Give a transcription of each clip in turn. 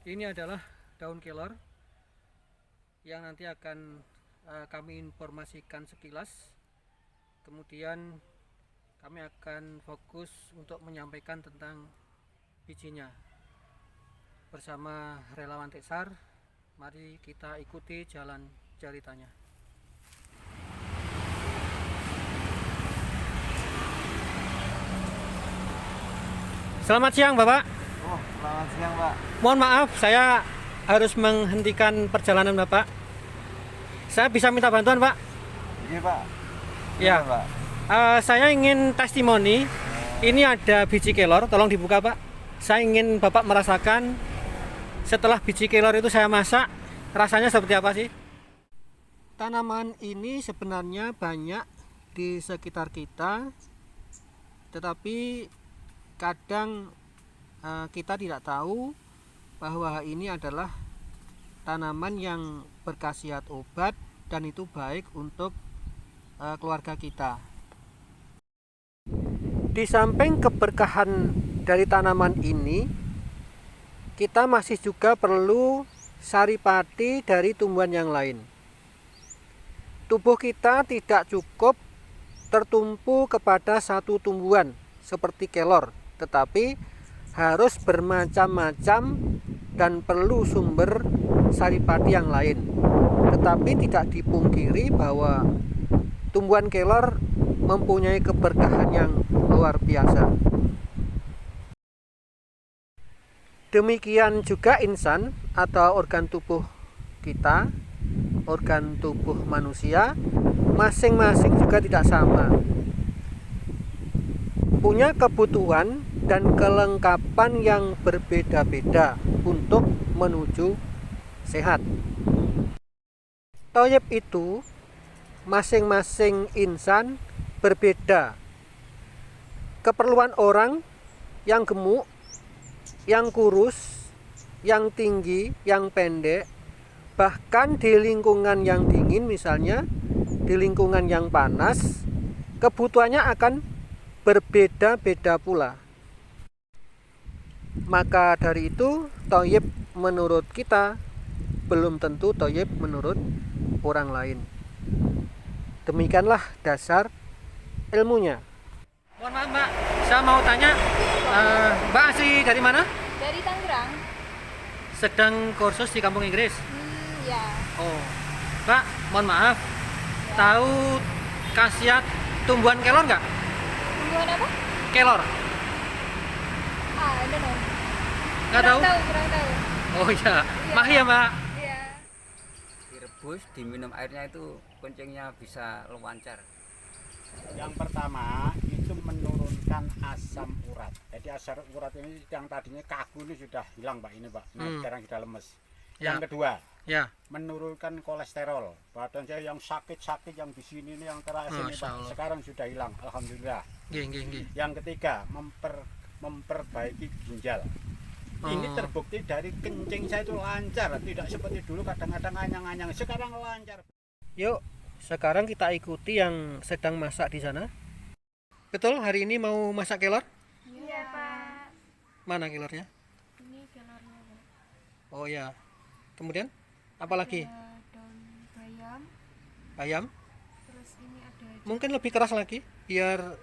Ini adalah daun kelor yang nanti akan kami informasikan sekilas. Kemudian kami akan fokus untuk menyampaikan tentang bijinya bersama relawan Teksar. Mari kita ikuti jalan ceritanya. Selamat siang Bapak. Oh, selamat siang Pak. Mohon maaf, saya harus menghentikan perjalanan Bapak. Saya bisa minta bantuan Pak? Iya Pak. Ya, Pak. saya ingin testimoni. Ini ada biji kelor, tolong dibuka Pak. Saya ingin Bapak merasakan setelah biji kelor itu saya masak, rasanya seperti apa sih? Tanaman ini sebenarnya banyak di sekitar kita, tetapi kadang kita tidak tahu bahwa ini adalah tanaman yang berkhasiat obat dan itu baik untuk keluarga kita. Di samping keberkahan dari tanaman ini, kita masih juga perlu saripati dari tumbuhan yang lain. Tubuh kita tidak cukup tertumpu kepada satu tumbuhan seperti kelor, tetapi harus bermacam-macam dan perlu sumber saripati yang lain. Tetapi tidak dipungkiri bahwa tumbuhan kelor mempunyai keberkahan yang luar biasa. Demikian juga insan atau organ tubuh kita, organ tubuh manusia, masing-masing juga tidak sama. Punya kebutuhan dan kelengkapan yang berbeda-beda untuk menuju sehat. Toyib itu masing-masing insan berbeda. Keperluan orang yang gemuk, yang kurus, yang tinggi, yang pendek, bahkan di lingkungan yang dingin misalnya, di lingkungan yang panas, kebutuhannya akan berbeda-beda pula. Maka dari itu, toyib menurut kita belum tentu toyib menurut orang lain. Demikianlah dasar ilmunya. Mohon maaf Mbak, saya mau tanya, Mbak asli dari mana? Dari Tangerang. Sedang kursus di kampung Inggris? Ya. Oh, Mbak, mohon maaf, tahu khasiat tumbuhan kelor nggak? Tumbuhan apa? Kelor? I don't know. Nggak tahu? Kurang tahu. Oh iya, makasih ya Mbak. Iya. Direbus, diminum airnya itu kencingnya bisa lancar. Yang pertama itu menurunkan asam urat. Jadi asam urat ini yang tadinya kaku ini sudah hilang Pak ini Pak. Nah, sekarang sudah lemes. Ya. Yang kedua, Ya, menurunkan kolesterol. Badan saya yang sakit-sakit yang di sini ini yang terasa ini Masya Pak. Allah. Sekarang sudah hilang, alhamdulillah. gini. Yang ketiga, memperbaiki ginjal. Ini Oh. terbukti dari kencing saya itu lancar, tidak seperti dulu kadang-kadang anyang-anyang. Sekarang lancar. Yuk, sekarang kita ikuti yang sedang masak di sana. Betul, hari ini mau masak kelor? Iya, Pak. Mana kelornya? Ini kelornya, Pak. Oh ya. Kemudian apa lagi? Ada daun bayam, Ayam? terus ini ada Mungkin lebih keras lagi biar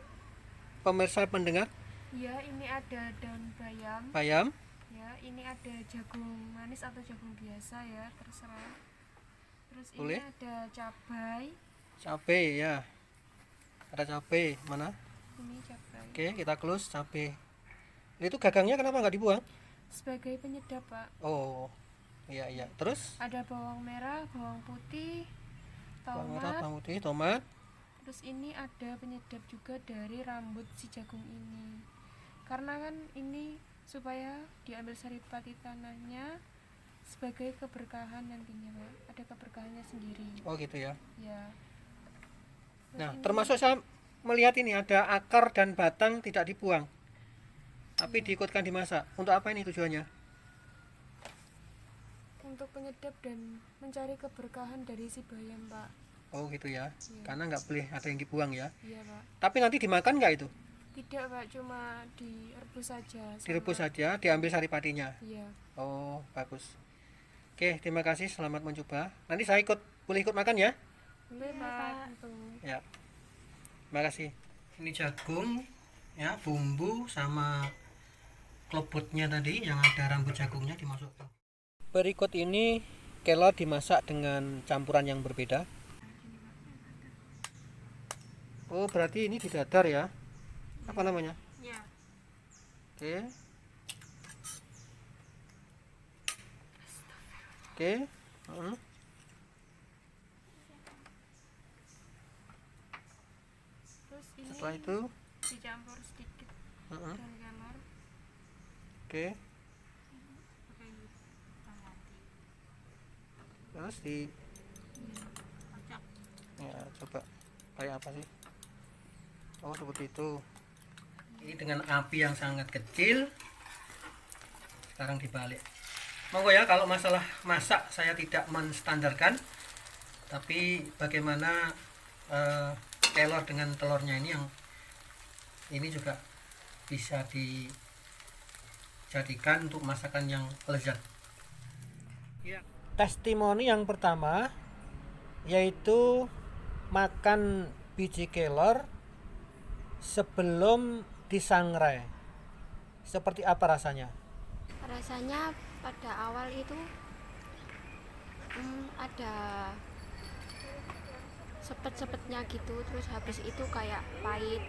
pemirsa mendengar. ya, ini ada daun bayam. Bayam, Ya, ini ada jagung manis atau jagung biasa ya, terserah. Terus Boleh. ini ada cabai. cabai ya. Ada cabai, mana? Ini cabai. Oke, kita close cabai. Itu gagangnya kenapa nggak dibuang? Sebagai penyedap, Pak. Oh, iya. Terus Ada bawang merah, bawang putih, bawang merah, tomat. bawang putih, tomat. Terus ini ada penyedap juga dari rambut si jagung ini. Karena kan ini supaya diambil saripati tanahnya sebagai keberkahan nantinya, Pak. Ada keberkahannya sendiri. Oh gitu ya. Ya. Terus Nah, ini termasuk saya melihat ini ada akar dan batang tidak dibuang, tapi diikutkan dimasak. Untuk apa ini tujuannya? untuk penyedap dan mencari keberkahan dari si bayam, Pak. Oh gitu ya. Iya. Karena nggak boleh ada yang dibuang ya. Iya, Pak. Tapi nanti dimakan nggak itu? Tidak Pak, cuma direbus saja. Direbus saja, diambil saripatinya. Iya. Oh, bagus. Oke, terima kasih, selamat mencoba. Nanti saya boleh ikut makan ya? Boleh Pak. Tentu. Ya. Terima kasih. Ini jagung, ya, bumbu sama klobotnya tadi yang ada rambut jagungnya dimasukkan. Berikut ini kelor dimasak dengan campuran yang berbeda. Oh, berarti ini didadar ya? Apa namanya? Ya. Oke. Oke. Terus ini Setelah itu, dicampur sedikit uh-uh. dengan kelor. Oke. Pakai tangati. Terus di Kocok. ya, coba kayak apa sih? Oh, seperti itu. Ini dengan api yang sangat kecil. Sekarang dibalik. Monggo ya, kalau masalah masak saya tidak menstandarkan. Tapi bagaimana kelor dengan telurnya ini yang ini juga bisa dijadikan untuk masakan yang lezat. Ya. Testimoni yang pertama yaitu makan biji kelor sebelum disangrai. Seperti apa rasanya? Rasanya pada awal itu ada sepet-sepetnya gitu, terus habis itu kayak pahit.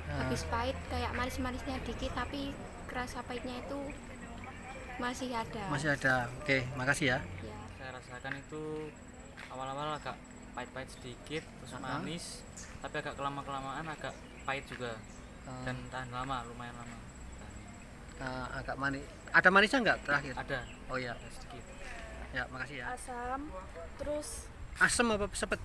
Habis pahit kayak manis-manisnya dikit, tapi kerasa pahitnya itu masih ada. Masih ada. Oke, makasih ya. Ya. Saya rasakan itu awal-awal agak pahit-pahit sedikit, terus manis, tapi agak kelamaan agak pahit juga, dan tahan lama, lumayan lama. Agak manis. Ada manisnya enggak terakhir? Ada. Oh iya. Ada sedikit. Ya, makasih ya. Asam, terus Asam apa sepet?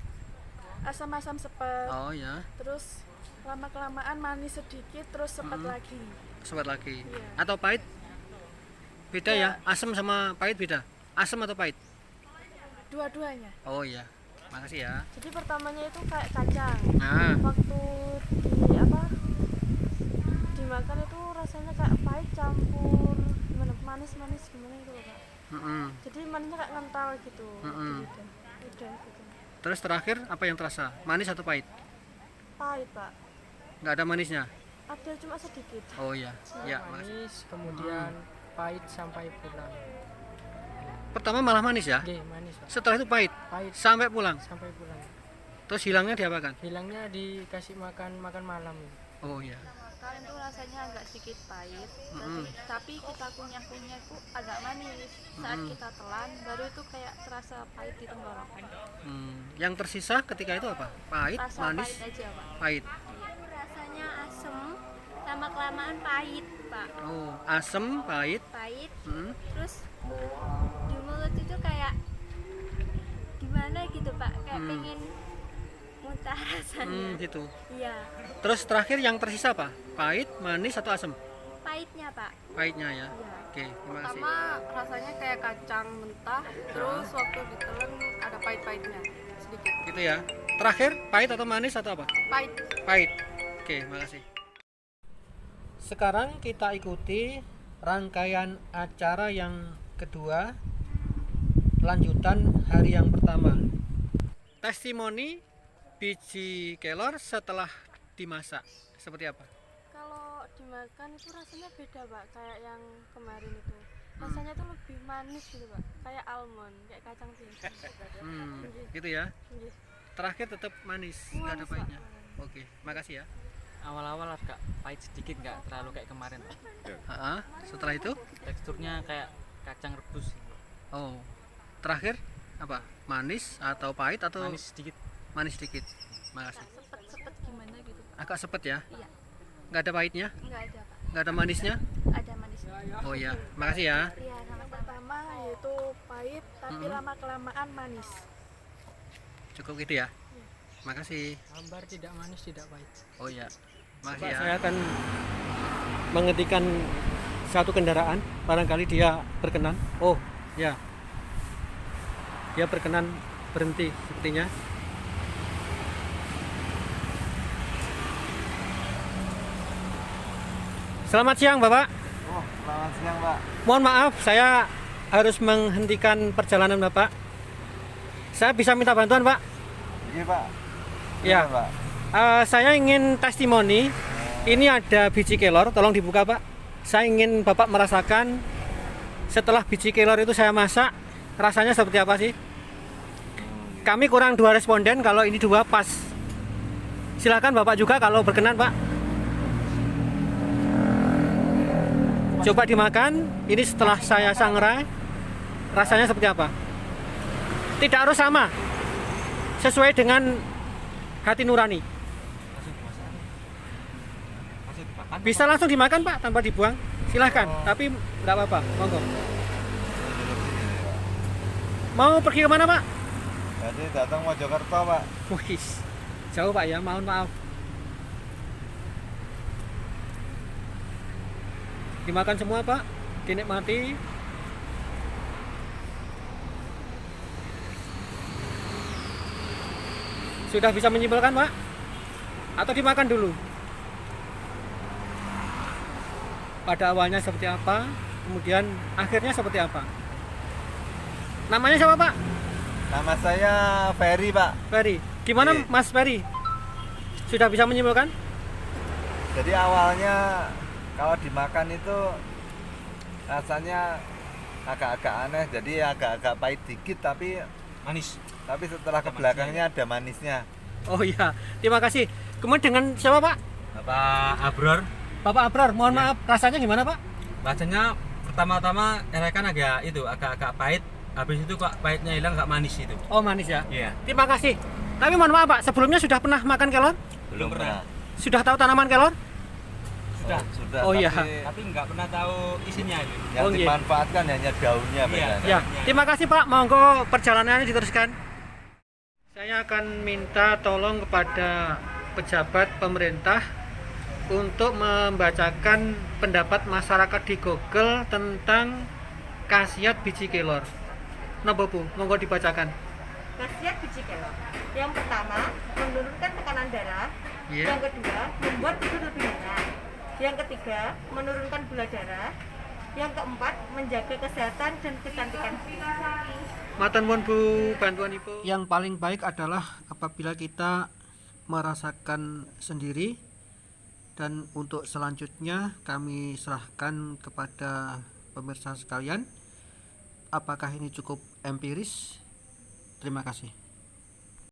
asam-asam sepet, Oh ya, terus lama-kelamaan manis sedikit, terus sepet lagi. sepet lagi. Iya. Atau pahit? Beda ya? Asam sama pahit beda? Asam atau pahit? Dua-duanya. Oh iya. Makasih ya. Jadi pertamanya itu kayak kacang. Nah, Waktu dimakan itu rasanya kayak pahit campur gimana manis-manis gimana gitu Pak. Jadi manisnya kayak kental gitu. Mm-mm. Di lidah. Udah gitu. terus terakhir apa yang terasa? Manis atau pahit? Pahit Pak. Nggak ada manisnya? Ada cuma sedikit. Oh iya. Ya, makasih. Manis, kemudian pahit sampai pulang. Pertama malah manis ya? Oke, manis Pak. Setelah itu pahit Pahit sampai pulang. sampai pulang. Terus hilangnya diapakan? Hilangnya dikasih makan malam. Oh iya. Makan itu rasanya agak sedikit pahit, tapi kita kunyah-kunyah itu agak manis. Saat kita telan, baru itu kayak terasa pahit di tenggorokan. Yang tersisa ketika itu apa? Pahit, Rasa manis, pahit aja, Pak. pahit. Rasanya asem, lama kelamaan pahit, Pak. Oh, asem, pahit. Pahit, Hmm. terus di mulut itu kayak gimana gitu, Pak? Kayak pengen muntah rasanya. Gitu. Iya, Terus terakhir yang tersisa apa? Pahit, manis atau asem? pahitnya, Pak. Pahitnya ya. Iya. Oke, terima kasih. Pertama rasanya kayak kacang mentah, terus waktu ditelan ada pahit-pahitnya sedikit. Gitu ya. Terakhir pahit atau manis atau apa? Pahit. Pahit. Oke, makasih. Sekarang kita ikuti rangkaian acara yang kedua, lanjutan hari yang pertama. Testimoni biji kelor setelah dimasak. Seperti apa? Kalau dimakan itu rasanya beda Pak, kayak yang kemarin itu. Rasanya tuh lebih manis gitu Pak, kayak almond, kayak kacang tinggi. Gitu ya. Nggih. Terakhir tetap manis, nggak ada Manis, pahitnya. Pak. Oke, makasih ya. Awal-awal agak pahit sedikit, nggak terlalu kayak kemarin, Pak. Setelah itu, Teksturnya kayak kacang rebus, oh, terakhir apa? Manis atau pahit atau manis sedikit. manis sedikit? Makasih. Sepet-sepet gimana gitu. Agak sepet ya? Iya. Nggak ada pahitnya? Enggak ada, Pak. Nggak ada manisnya? Ada manisnya. Oh iya, makasih ya. Iya, yang pertama yaitu pahit tapi lama-kelamaan manis. Cukup gitu ya. Makasih. Hambar tidak manis, tidak pahit. Oh iya, makasih ya. Saya akan menghentikan satu kendaraan, barangkali dia berkenan. Oh ya, dia berkenan berhenti sepertinya. Selamat siang Bapak. Oh, selamat siang Pak. Mohon maaf, saya harus menghentikan perjalanan Bapak. Saya bisa minta bantuan Pak? Iya Pak. Ya. Pak. Saya ingin testimoni. Ini ada biji kelor, tolong dibuka Pak. Saya ingin Bapak merasakan setelah biji kelor itu saya masak, rasanya seperti apa sih? Kami kurang 2 responden, kalau ini 2 pas. Silakan Bapak juga kalau berkenan Pak. Coba dimakan, ini setelah saya sangrai, rasanya seperti apa? Tidak harus sama, sesuai dengan hati nurani. Bisa langsung dimakan Pak, tanpa dibuang. Silahkan, tapi nggak apa-apa, monggo. Mau pergi kemana Pak? Jadi datang Mojokerto Pak. Wih, jauh Pak ya, mohon maaf. Dimakan semua Pak, dinikmati. Sudah bisa menyimpulkan Pak? Atau dimakan dulu? Pada awalnya seperti apa, kemudian akhirnya seperti apa? Namanya siapa Pak? Nama saya Ferry Pak. Ferry. Gimana Iya. Mas Ferry? Sudah bisa menyimpulkan? Jadi awalnya kalau dimakan itu rasanya agak-agak aneh, jadi agak-agak pahit dikit tapi Manis. tapi setelah ke belakangnya ada manisnya. Oh iya, terima kasih. Kemudian dengan siapa Pak? Bapak Abror, Bapak Abrar, mohon maaf, rasanya gimana Pak? rasanya pertama-tama kan agak-agak pahit. Habis itu kok pahitnya hilang, agak manis itu. Oh manis ya? Iya. Terima kasih. Tapi mohon maaf Pak, sebelumnya sudah pernah makan kelor? Belum pernah. Sudah tahu tanaman kelor? Sudah. Sudah. Oh, iya. Tapi nggak pernah tahu isinya itu. Yang Oh, iya. dimanfaatkan hanya daunnya bedanya. Ya, terima kasih Pak. Monggo perjalanannya diteruskan. Saya akan minta tolong kepada pejabat pemerintah untuk membacakan pendapat masyarakat di Google tentang khasiat biji kelor. Napa Bu? Monggo dibacakan. Khasiat biji kelor. Yang pertama, menurunkan tekanan darah. Iya. Yang kedua, membuat tidur lebih nyenyak. Yang ketiga, menurunkan gula darah. Yang keempat, menjaga kesehatan dan kecantikan. Matur nuwun Bu, bantuan Ibu. Yang paling baik adalah apabila kita merasakan sendiri, dan untuk selanjutnya kami serahkan kepada pemirsa sekalian. Apakah ini cukup empiris? Terima kasih.